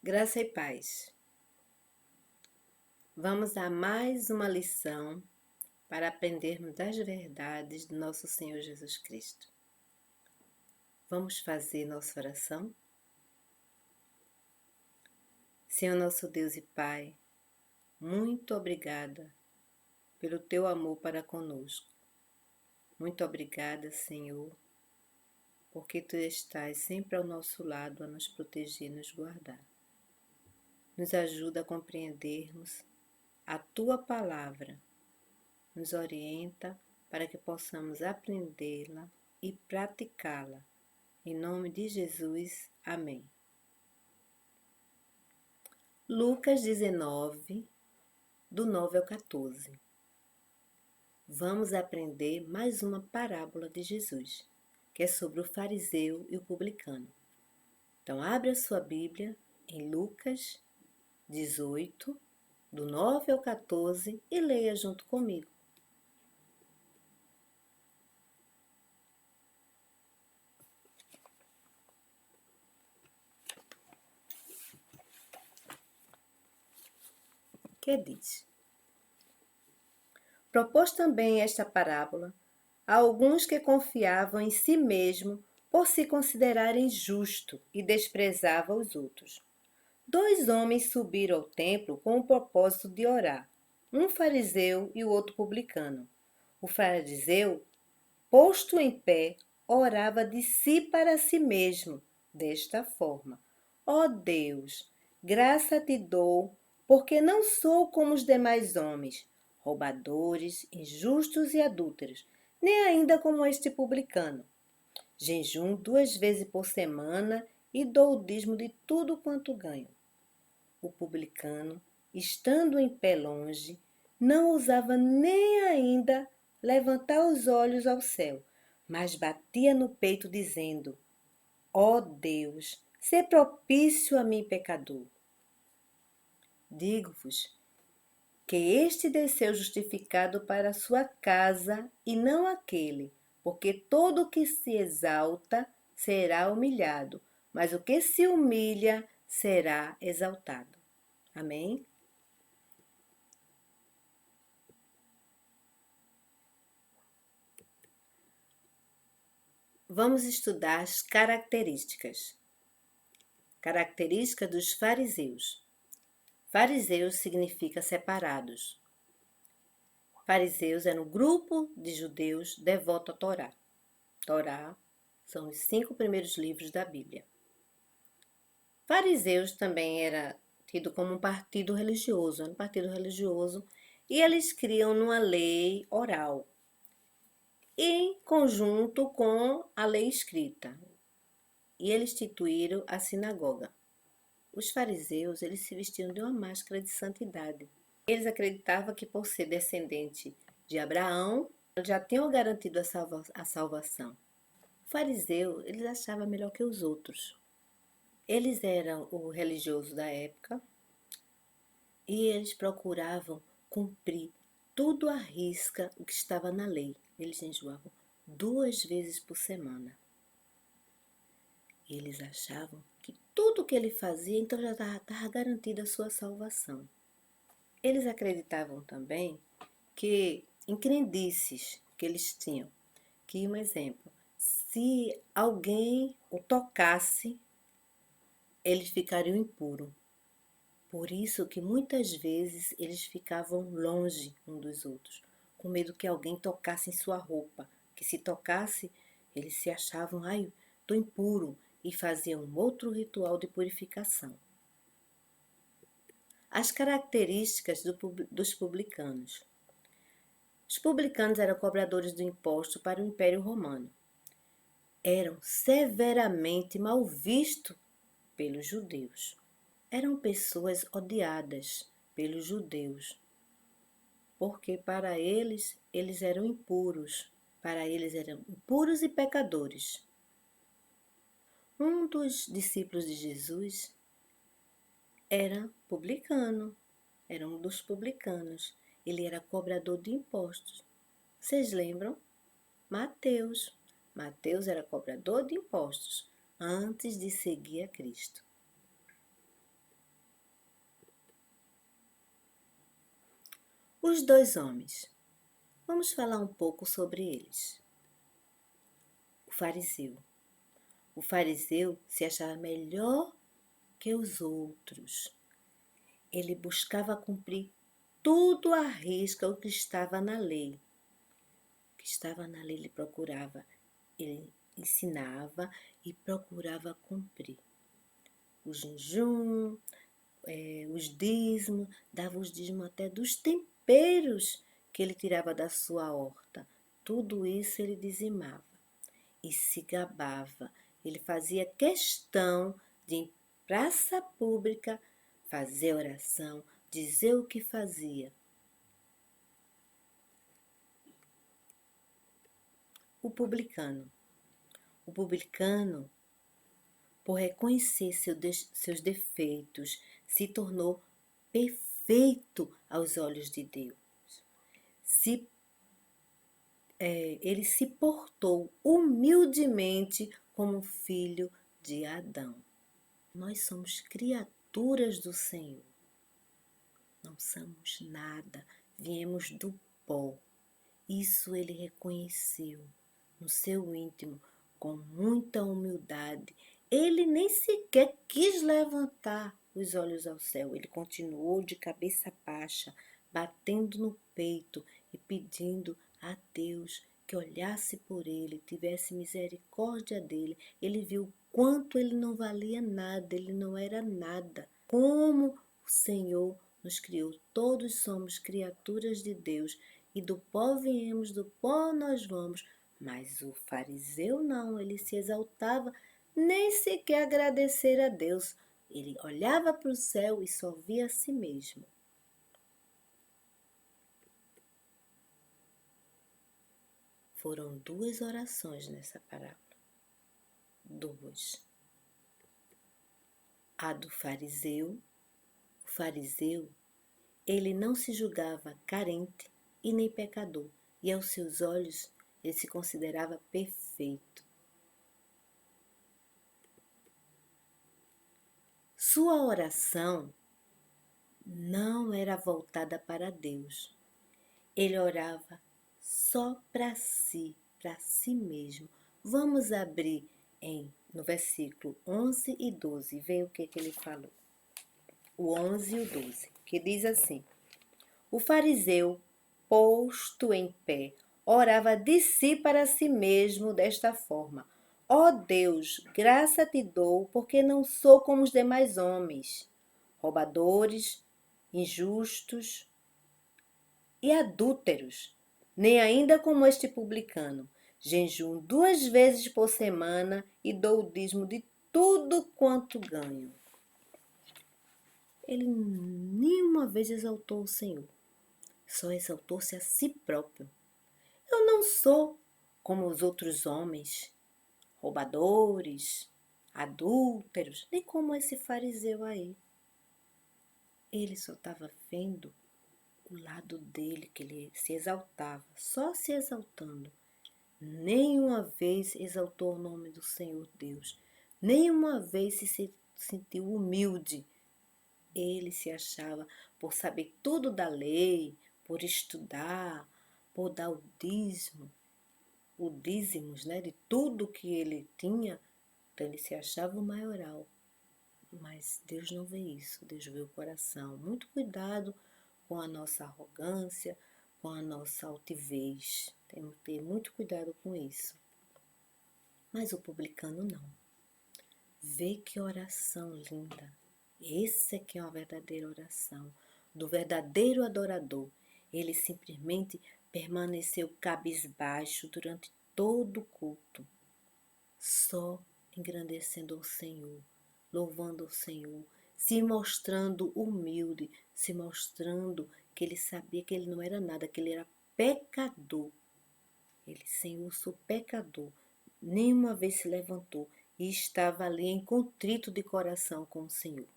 Graça e paz. Vamos a mais uma lição para aprendermos das verdades do nosso Senhor Jesus Cristo. Vamos fazer nossa oração? Senhor nosso Deus e Pai, muito obrigada pelo teu amor para conosco. Muito obrigada, Senhor, porque tu estás sempre ao nosso lado a nos proteger e nos guardar. Nos ajuda a compreendermos a tua palavra, nos orienta para que possamos aprendê-la e praticá-la. Em nome de Jesus, amém. Lucas 19, do 9 ao 14. Vamos aprender mais uma parábola de Jesus, que é sobre o fariseu e o publicano. Então, abre a sua Bíblia em Lucas 18, do 9 ao 14 e leia junto comigo. Que diz: Propôs também esta parábola a alguns que confiavam em si mesmo por se considerarem justo e desprezavam os outros. 2 homens subiram ao templo com o propósito de orar, um fariseu e o outro publicano. O fariseu, posto em pé, orava de si para si mesmo, desta forma: Ó Deus, graça te dou, porque não sou como os demais homens, roubadores, injustos e adúlteros, nem ainda como este publicano. Jejum 2 vezes por semana e dou o dízimo de tudo quanto ganho. O publicano, estando em pé longe, não ousava nem ainda levantar os olhos ao céu, mas batia no peito dizendo: Ó Deus, sê propício a mim, pecador. Digo-vos que este desceu justificado para a sua casa e não aquele, porque todo o que se exalta será humilhado, mas o que se humilha será exaltado. Amém? Vamos estudar as características. Característica dos fariseus. Fariseus significa separados. Fariseus eram um grupo de judeus devotos à Torá. Torá são os 5 primeiros livros da Bíblia. Fariseus também era tido como um partido religioso, e eles criam numa lei oral, em conjunto com a lei escrita, e eles instituíram a sinagoga. Os fariseus, eles se vestiam de uma máscara de santidade. Eles acreditavam que por ser descendente de Abraão, já tinham garantido a salvação. O fariseu, eles achavam melhor que os outros. Eles eram o religioso da época e eles procuravam cumprir tudo à risca o que estava na lei. Eles jejuavam 2 vezes por semana. Eles achavam que tudo que ele fazia, então já estava garantida a sua salvação. Eles acreditavam também que em crendices que eles tinham, que um exemplo, se alguém o tocasse, eles ficariam impuros. Por isso que muitas vezes eles ficavam longe um dos outros, com medo que alguém tocasse em sua roupa, que se tocasse, eles se achavam, ai, estou impuro, e faziam um outro ritual de purificação. As características dos publicanos. Os publicanos eram cobradores de imposto para o Império Romano. Eram severamente mal vistos pelos judeus. Eram pessoas odiadas pelos judeus, porque para eles eram impuros. Para eles eram impuros e pecadores. Um dos discípulos de Jesus era publicano, era um dos publicanos. Ele era cobrador de impostos. Vocês lembram? Mateus. Mateus era cobrador de impostos antes de seguir a Cristo. Os dois homens. Vamos falar um pouco sobre eles. O fariseu. O fariseu se achava melhor que os outros. Ele buscava cumprir tudo à risca o que estava na lei. O que estava na lei ele procurava, ele ensinava e procurava cumprir. O jejum, os dízimos, dava os dízimos até dos temperos que ele tirava da sua horta. Tudo isso ele dizimava e se gabava. Ele fazia questão de, em praça pública, fazer oração, dizer o que fazia. O publicano. O publicano, por reconhecer seus defeitos, se tornou perfeito aos olhos de Deus. Ele se portou humildemente como filho de Adão. Nós somos criaturas do Senhor. Não somos nada, viemos do pó. Isso ele reconheceu no seu íntimo com muita humildade. Ele nem sequer quis levantar os olhos ao céu. Ele continuou de cabeça baixa, batendo no peito e pedindo a Deus que olhasse por ele, tivesse misericórdia dele. Ele viu quanto ele não valia nada, ele não era nada. Como o Senhor nos criou, todos somos criaturas de Deus e do pó viemos, do pó nós vamos. Mas o fariseu não, ele se exaltava, nem sequer agradecer a Deus. Ele olhava para o céu e só via a si mesmo. Foram duas orações nessa parábola. Duas. A do fariseu. O fariseu, ele não se julgava carente e nem pecador, e aos seus olhos ele se considerava perfeito. Sua oração não era voltada para Deus. Ele orava só para si mesmo. Vamos abrir no versículo 11 e 12, ver o que ele falou. O 11 e o 12, que diz assim: O fariseu, posto em pé, orava de si para si mesmo desta forma: Ó Deus, graça te dou, porque não sou como os demais homens, roubadores, injustos e adúlteros, nem ainda como este publicano. Jejuo 2 vezes por semana e dou o dízimo de tudo quanto ganho. Ele nenhuma vez exaltou o Senhor, só exaltou-se a si próprio. Eu não sou como os outros homens, roubadores, adúlteros, nem como esse fariseu aí. Ele só estava vendo o lado dele, que ele se exaltava, só se exaltando. Nenhuma vez exaltou o nome do Senhor Deus. Nenhuma vez se sentiu humilde. Ele se achava, por saber tudo da lei, por estudar, por dar o dízimos, né, de tudo que ele tinha, então ele se achava o maioral. Mas Deus não vê isso, Deus vê o coração. Muito cuidado com a nossa arrogância, com a nossa altivez. Temos que ter muito cuidado com isso. Mas o publicano não. Vê que oração linda. Esse é que é uma verdadeira oração, do verdadeiro adorador. Ele simplesmente permaneceu cabisbaixo durante todo o culto, só engrandecendo ao Senhor, louvando ao Senhor, se mostrando humilde, se mostrando que ele sabia que ele não era nada, que ele era pecador. Ele, Senhor, sou pecador. Nenhuma vez se levantou e estava ali em contrito de coração com o Senhor.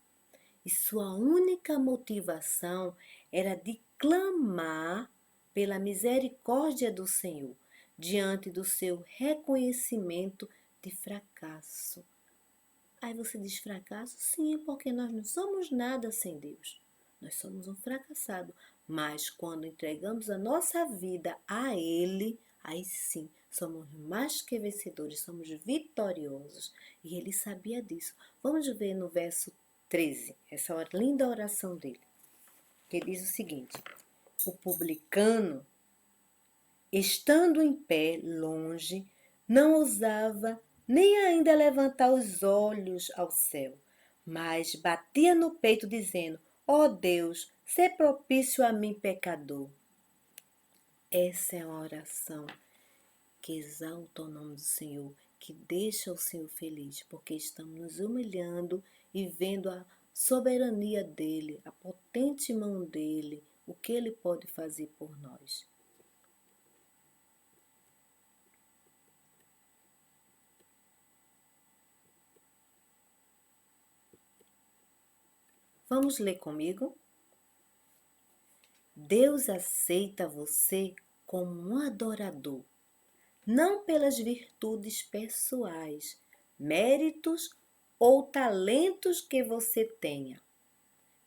E sua única motivação era de clamar pela misericórdia do Senhor, diante do seu reconhecimento de fracasso. Aí você diz fracasso? Sim, porque nós não somos nada sem Deus. Nós somos um fracassado. Mas quando entregamos a nossa vida a Ele, aí sim, somos mais que vencedores, somos vitoriosos. E ele sabia disso. Vamos ver no verso 13, essa linda oração dele, que diz o seguinte: o publicano, estando em pé longe, não ousava nem ainda levantar os olhos ao céu, mas batia no peito dizendo: ó Deus, sê propício a mim, pecador. Essa é uma oração que exalta o nome do Senhor, que deixa o Senhor feliz, porque estamos nos humilhando e vendo a soberania dele, a potente mão dele, o que ele pode fazer por nós. Vamos ler comigo? Deus aceita você como um adorador, não pelas virtudes pessoais, méritos ou talentos que você tenha.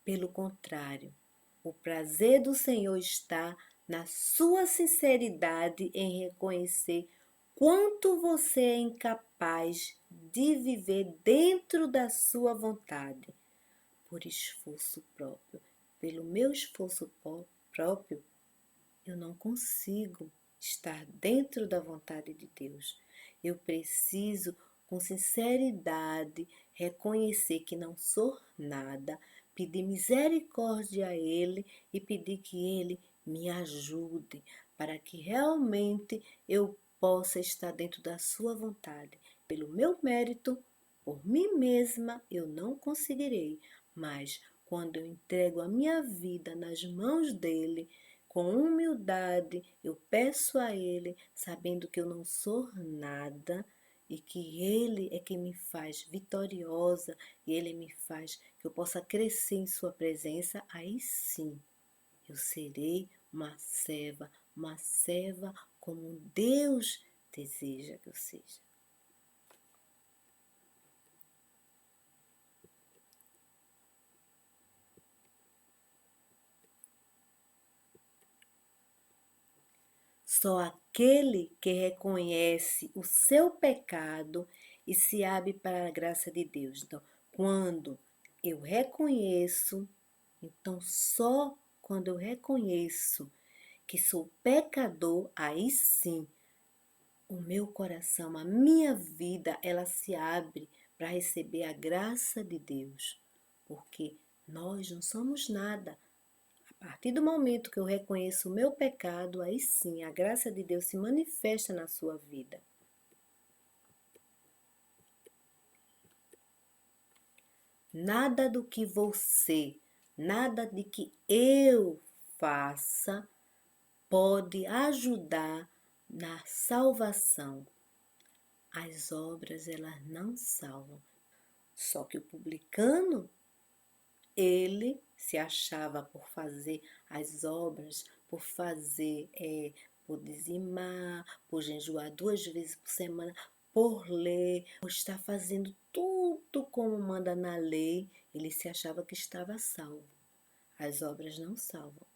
Pelo contrário, o prazer do Senhor está na sua sinceridade em reconhecer quanto você é incapaz de viver dentro da sua vontade, por esforço próprio. Pelo meu esforço próprio, eu não consigo estar dentro da vontade de Deus. Eu preciso, com sinceridade, reconhecer que não sou nada, pedir misericórdia a Ele e pedir que Ele me ajude para que realmente eu possa estar dentro da Sua vontade. Pelo meu mérito, por mim mesma, eu não conseguirei, mas quando eu entrego a minha vida nas mãos dele, com humildade, eu peço a Ele, sabendo que eu não sou nada e que Ele é quem me faz vitoriosa e Ele me faz que eu possa crescer em Sua presença, aí sim eu serei uma serva como Deus deseja que eu seja. Só aquele que reconhece o seu pecado e se abre para a graça de Deus. Então, quando eu reconheço, então só quando eu reconheço que sou pecador, aí sim o meu coração, a minha vida, ela se abre para receber a graça de Deus. Porque nós não somos nada. A partir do momento que eu reconheço o meu pecado, aí sim a graça de Deus se manifesta na sua vida. Nada do que você, nada de que eu faça pode ajudar na salvação. As obras, elas não salvam. Só que o publicano, ele se achava por fazer as obras, por dizimar, por jejuar 2 vezes por semana, por ler, por estar fazendo tudo como manda na lei, ele se achava que estava salvo. As obras não salvam.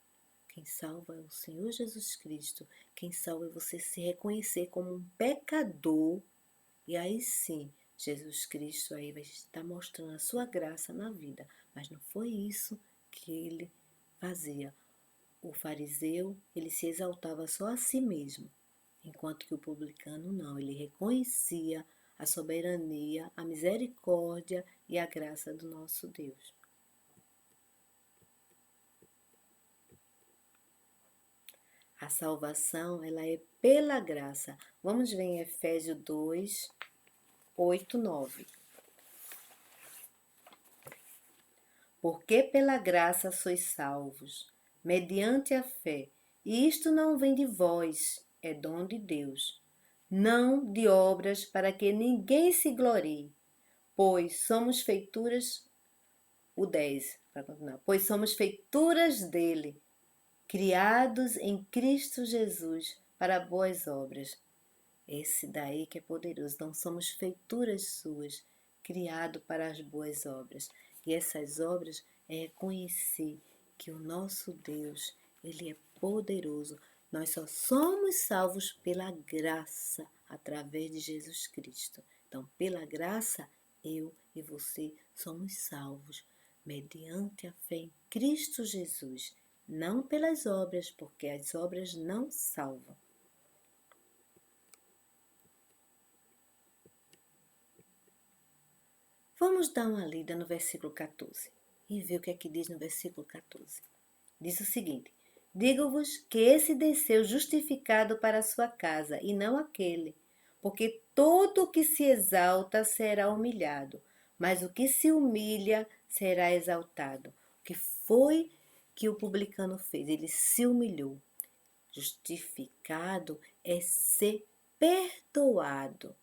Quem salva é o Senhor Jesus Cristo. Quem salva é você se reconhecer como um pecador. E aí sim, Jesus Cristo aí vai estar mostrando a sua graça na vida. Mas não foi isso que ele fazia. O fariseu, ele se exaltava só a si mesmo, enquanto que o publicano não, ele reconhecia a soberania, a misericórdia e a graça do nosso Deus. A salvação, ela é pela graça. Vamos ver em Efésios 2, 8, 9. Porque pela graça sois salvos, mediante a fé. E isto não vem de vós, é dom de Deus. Não de obras para que ninguém se glorie, pois somos feituras, o 10, para continuar, pois somos feituras dele, criados em Cristo Jesus para boas obras. Esse daí que é poderoso, não somos feituras suas, criado para as boas obras. E essas obras é reconhecer que o nosso Deus, Ele é poderoso. Nós só somos salvos pela graça, através de Jesus Cristo. Então, pela graça, eu e você somos salvos, mediante a fé em Cristo Jesus, não pelas obras, porque as obras não salvam. Vamos dar uma lida no versículo 14 e ver o que é que diz no versículo 14. Diz o seguinte: digo-vos que esse desceu justificado para a sua casa, e não aquele. Porque todo o que se exalta será humilhado, mas o que se humilha será exaltado. O que foi que o publicano fez? Ele se humilhou. Justificado é ser perdoado,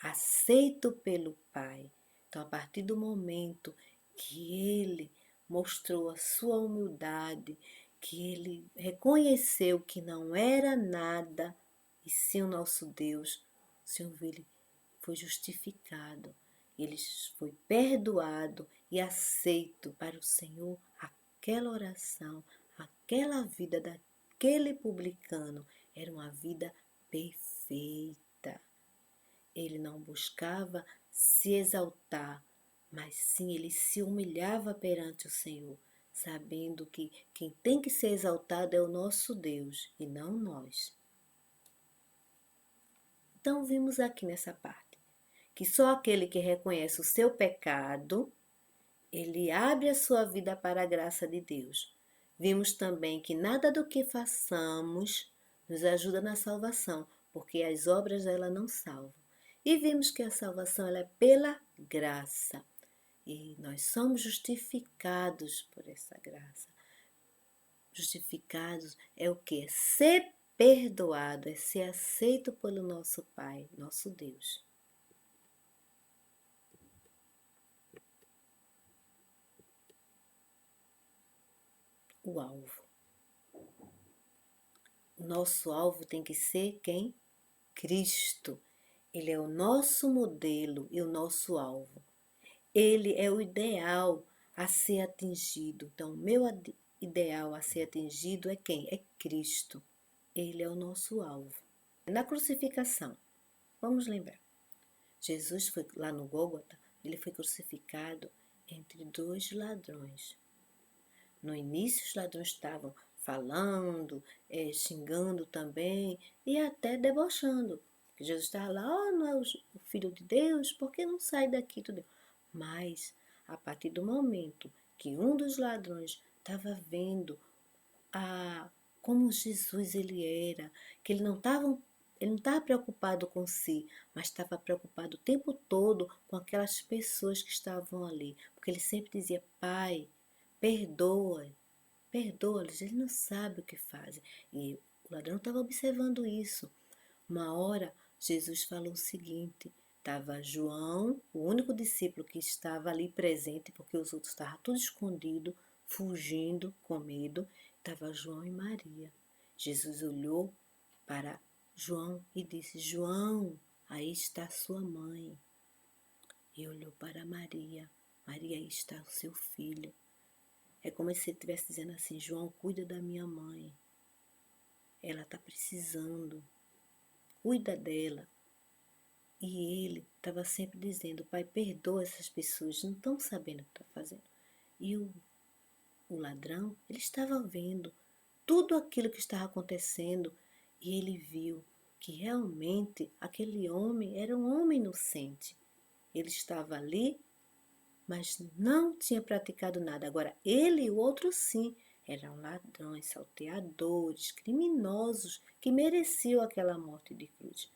aceito pelo Pai. Então, a partir do momento que ele mostrou a sua humildade, que ele reconheceu que não era nada, e sim o nosso Deus, o Senhor ele foi justificado, ele foi perdoado e aceito para o Senhor aquela oração, aquela vida daquele publicano era uma vida perfeita. Ele não buscava se exaltar, mas sim ele se humilhava perante o Senhor, sabendo que quem tem que ser exaltado é o nosso Deus e não nós. Então vimos aqui nessa parte que só aquele que reconhece o seu pecado, ele abre a sua vida para a graça de Deus. Vimos também que nada do que façamos nos ajuda na salvação, porque as obras dela não salvam. E vimos que a salvação ela é pela graça. E nós somos justificados por essa graça. Justificados é o quê? É ser perdoado, é ser aceito pelo nosso Pai, nosso Deus. O alvo. O nosso alvo tem que ser quem? Cristo. Ele é o nosso modelo e o nosso alvo. Ele é o ideal a ser atingido. Então, o meu ideal a ser atingido é quem? É Cristo. Ele é o nosso alvo. Na crucificação, vamos lembrar. Jesus foi lá no Gólgota, ele foi crucificado entre dois ladrões. No início, os ladrões estavam falando, xingando também e até debochando. Jesus estava lá, não é o Filho de Deus, por que não sai daqui? Tudo. Mas, a partir do momento que um dos ladrões estava vendo como Jesus ele era, que ele não estava preocupado com si, mas estava preocupado o tempo todo com aquelas pessoas que estavam ali. Porque ele sempre dizia, Pai, perdoa-lhes, eles não sabem o que fazem. E o ladrão estava observando isso. Uma hora, Jesus falou o seguinte, estava João, o único discípulo que estava ali presente, porque os outros estavam tudo escondido, fugindo, com medo, estava João e Maria. Jesus olhou para João e disse, João, aí está sua mãe. E olhou para Maria, Maria, aí está o seu filho. É como se ele estivesse dizendo assim, João, cuida da minha mãe. Ela está precisando. Cuida dela. E ele estava sempre dizendo, Pai, perdoa essas pessoas, não estão sabendo o que estão fazendo. E o ladrão, ele estava vendo tudo aquilo que estava acontecendo e ele viu que realmente aquele homem era um homem inocente. Ele estava ali, mas não tinha praticado nada. Agora, ele e o outro sim, eram ladrões, salteadores, criminosos que mereciam aquela morte de cruz.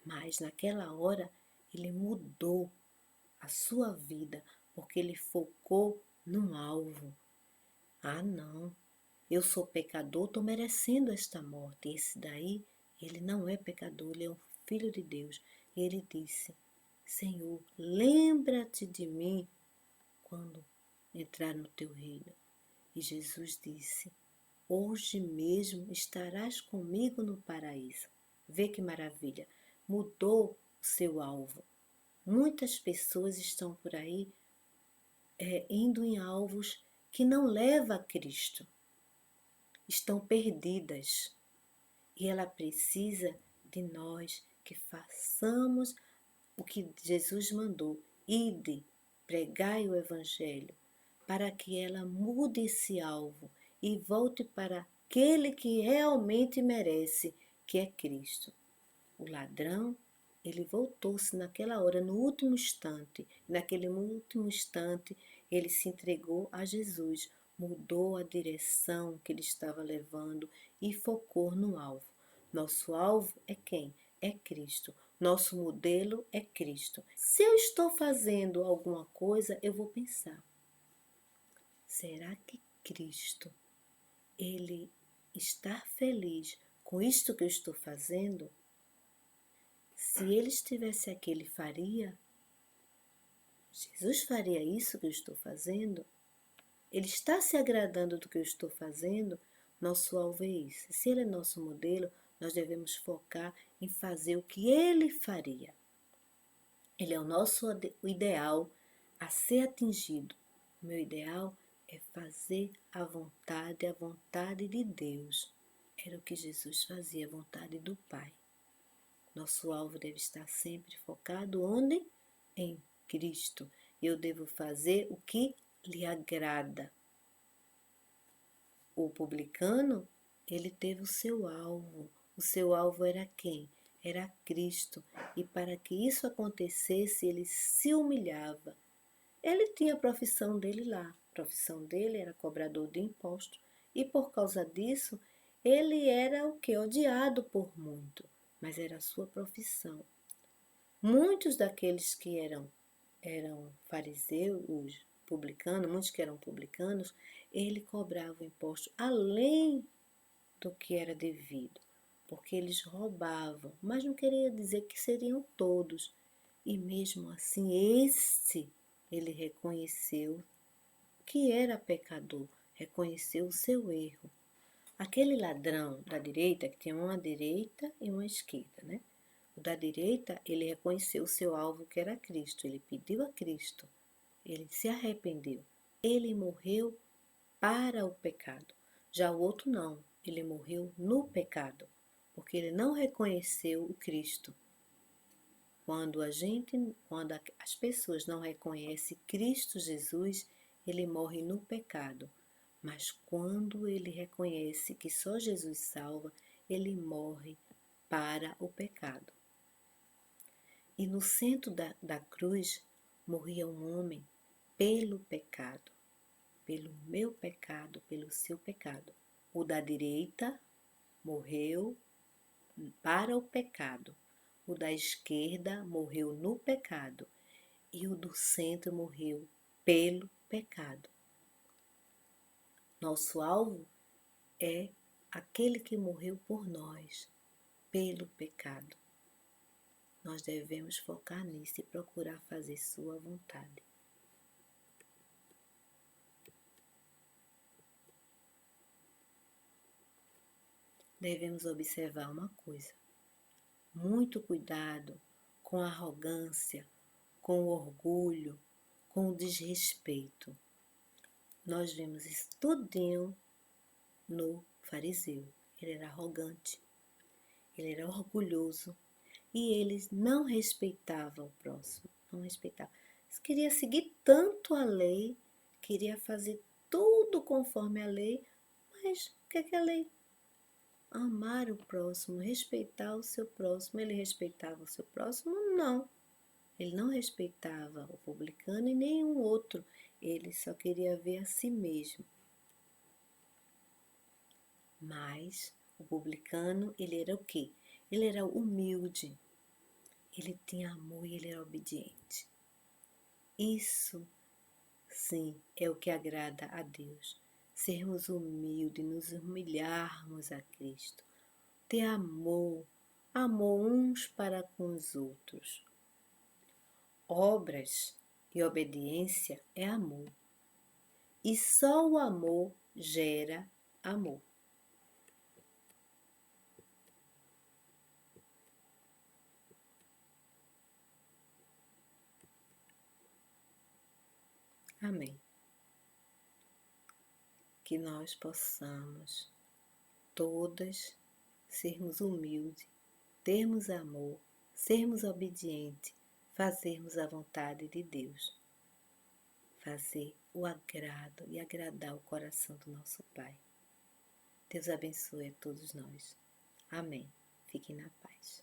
Mas naquela hora ele mudou a sua vida porque ele focou num alvo. Ah, não, eu sou pecador, estou merecendo esta morte. Esse daí, ele não é pecador, ele é um filho de Deus. E ele disse, Senhor, lembra-te de mim quando entrar no teu reino. E Jesus disse, hoje mesmo estarás comigo no paraíso. Vê que maravilha, mudou o seu alvo. Muitas pessoas estão por aí indo em alvos que não levam a Cristo. estão perdidas. E ela precisa de nós que façamos o que Jesus mandou: ide, pregai o Evangelho, para que ela mude esse alvo e volte para aquele que realmente merece, que é Cristo. O ladrão, ele voltou-se naquela hora, no último instante. Naquele último instante, ele se entregou a Jesus, mudou a direção que ele estava levando e focou no alvo. Nosso alvo é quem? É Cristo. Nosso modelo é Cristo. Se eu estou fazendo alguma coisa, eu vou pensar: será que Cristo, ele está feliz com isto que eu estou fazendo? Se ele estivesse aqui, ele faria? Jesus faria isso que eu estou fazendo? Ele está se agradando do que eu estou fazendo? Nosso alvo é isso. Se ele é nosso modelo, nós devemos focar em fazer o que ele faria. Ele é o nosso ideal a ser atingido. O meu ideal é fazer a vontade de Deus. Era o que Jesus fazia, a vontade do Pai. Nosso alvo deve estar sempre focado onde? Em Cristo. Eu devo fazer o que lhe agrada. O publicano, ele teve o seu alvo. O seu alvo era quem? Era Cristo. E para que isso acontecesse, ele se humilhava. Ele tinha a profissão dele lá. A profissão dele era cobrador de impostos. E por causa disso, ele era o que? Odiado por muito. Mas era a sua profissão. Muitos daqueles que eram fariseus, os publicanos, muitos que eram publicanos, ele cobrava o imposto além do que era devido, porque eles roubavam, mas não queria dizer que seriam todos. E mesmo assim, ele reconheceu que era pecador, reconheceu o seu erro. Aquele ladrão da direita, que tinha uma direita e uma esquerda, né? O da direita, ele reconheceu o seu alvo, que era Cristo. Ele pediu a Cristo. Ele se arrependeu. Ele morreu para o pecado. Já o outro não. Ele morreu no pecado, porque ele não reconheceu o Cristo. Quando as pessoas não reconhecem Cristo Jesus, ele morre no pecado. Mas quando ele reconhece que só Jesus salva, ele morre para o pecado. E no centro da cruz morria um homem pelo pecado, pelo meu pecado, pelo seu pecado. O da direita morreu para o pecado. O da esquerda morreu no pecado. E o do centro morreu pelo pecado. Nosso alvo é aquele que morreu por nós, pelo pecado. Nós devemos focar nisso e procurar fazer sua vontade. Devemos observar uma coisa: muito cuidado com a arrogância, com o orgulho, com o desrespeito. Nós vemos isso tudinho no fariseu. Ele era arrogante, ele era orgulhoso e ele não respeitava o próximo, não respeitava. Ele queria seguir tanto a lei, queria fazer tudo conforme a lei, mas o que é a lei? Amar o próximo, respeitar o seu próximo. Ele respeitava o seu próximo? Não. Ele não respeitava o publicano e nenhum outro. Ele só queria ver a si mesmo. Mas o publicano, ele era o quê? Ele era humilde. Ele tinha amor e ele era obediente. Isso, sim, é o que agrada a Deus. Sermos humildes, nos humilharmos a Cristo. Ter amor, amor uns para com os outros. Obras e obediência é amor. E só o amor gera amor. Amém. Que nós possamos todas sermos humildes, termos amor, sermos obedientes, fazermos a vontade de Deus, fazer o agrado e agradar o coração do nosso Pai. Deus abençoe a todos nós. Amém. Fiquem na paz.